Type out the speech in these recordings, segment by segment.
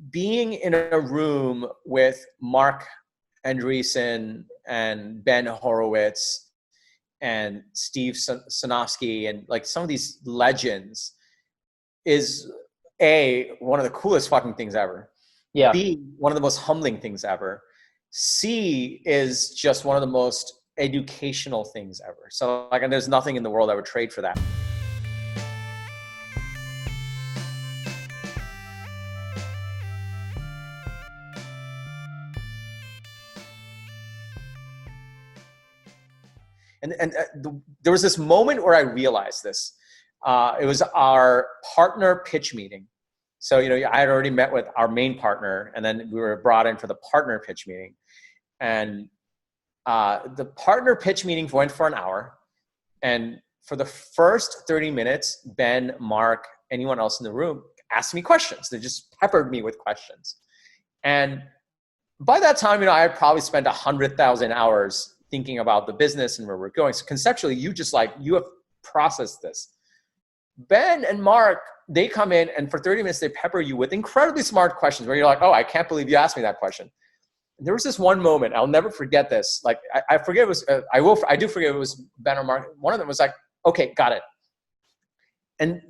being in a room with Marc Andreessen and Ben Horowitz and Steve Sanofsky and like some of these legends is one of the coolest fucking things ever. Yeah. B, one of the most humbling things ever. C is just one of the most educational things ever. So like, and there's nothing in the world I would trade for that. And there was this moment where I realized this. It was our partner pitch meeting. So, I had already met with our main partner, and then we were brought in for the partner pitch meeting. And the partner pitch meeting went for an hour. And for the first 30 minutes, Ben, Marc, anyone else in the room asked me questions. They just peppered me with questions. And by that time, I had probably spent 100,000 hours thinking about the business and where we're going. So conceptually, you have processed this. Ben and Marc, they come in and for 30 minutes, they pepper you with incredibly smart questions where you're like, oh, I can't believe you asked me that question. And there was this one moment, I'll never forget this. Like, I forget it was, I do forget it was Ben or Marc. One of them was like, okay, got it. And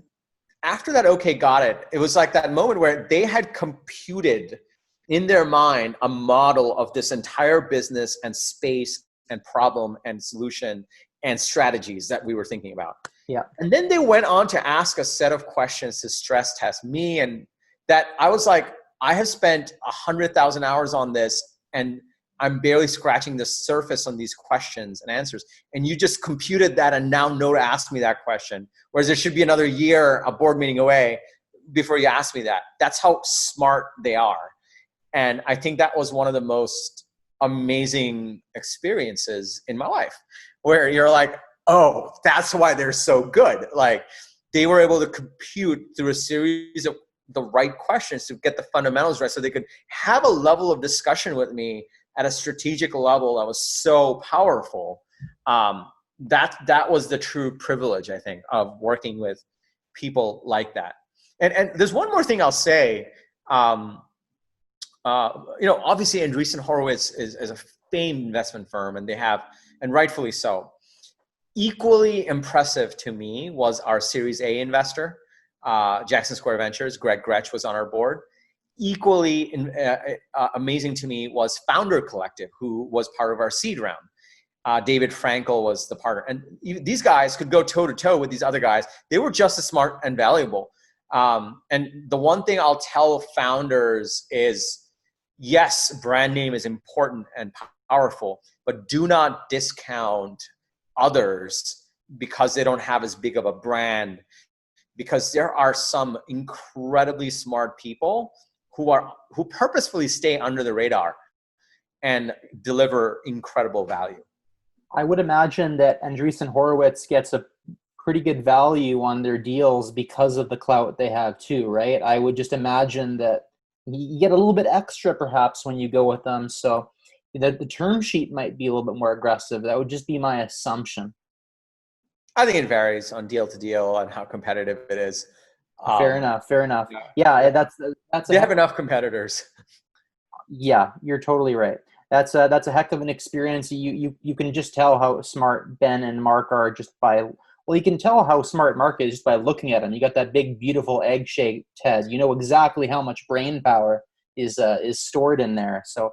after that, okay, got it, it was like that moment where they had computed in their mind a model of this entire business and space and problem and solution and strategies that we were thinking about. Yeah. And then they went on to ask a set of questions to stress test me. And that I was like, I have spent 100,000 hours on this and I'm barely scratching the surface on these questions and answers. And you just computed that and now know to ask me that question. Whereas there should be another year, a board meeting away before you ask me that. That's how smart they are. And I think that was one of the most amazing experiences in my life where you're like, oh, that's why they're so good. Like they were able to compute through a series of the right questions to get the fundamentals right so they could have a level of discussion with me at a strategic level that was so powerful. That was the true privilege, I think, of working with people like that. And there's one more thing I'll say. Obviously Andreessen Horowitz is a famed investment firm and rightfully so. Equally impressive to me was our Series A investor, Jackson Square Ventures. Greg Gretsch was on our board. Equally amazing to me was Founder Collective, who was part of our seed round. David Frankel was the partner. And these guys could go toe to toe with these other guys. They were just as smart and valuable. And the one thing I'll tell founders is, yes, brand name is important and powerful, but do not discount others because they don't have as big of a brand, because there are some incredibly smart people who purposefully stay under the radar and deliver incredible value. I would imagine that Andreessen Horowitz gets a pretty good value on their deals because of the clout they have too, right? I would just imagine that you get a little bit extra perhaps when you go with them. So the term sheet might be a little bit more aggressive. That would just be my assumption. I think it varies on deal to deal and how competitive it is. Fair enough. Yeah, that's. They have enough competitors. Yeah, you're totally right. That's a heck of an experience. You can just tell how smart Ben and Marc are just by. Well, you can tell how smart Marc is just by looking at him. You got that big, beautiful egg-shaped head. You know exactly how much brain power is stored in there. So